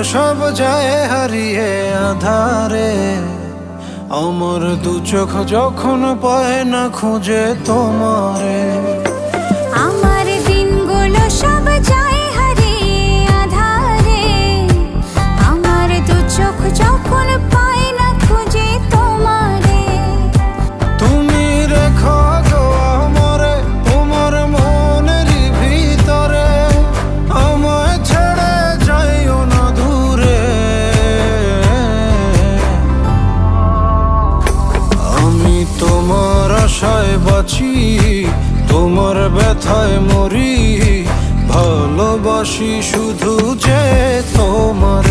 সব যায় হারিয়ে আধারে। আমার দু চোখ যখন পায় না খুঁজে তোমারে। আমার দিনগুলো সব যায় হারিয়ে আধারে। আমার দু চোখ যখন পায় না খুঁজে তোমারে। তুমি রেখো গো আমারে তোমার মনের ভিতরে, আমায় ছেড়ে যাইও না দূরে। আমি তোমার আশায় বাঁচি, তোমার ব্যথায় মরি, ভালোবাসি শুধু যে তোমার।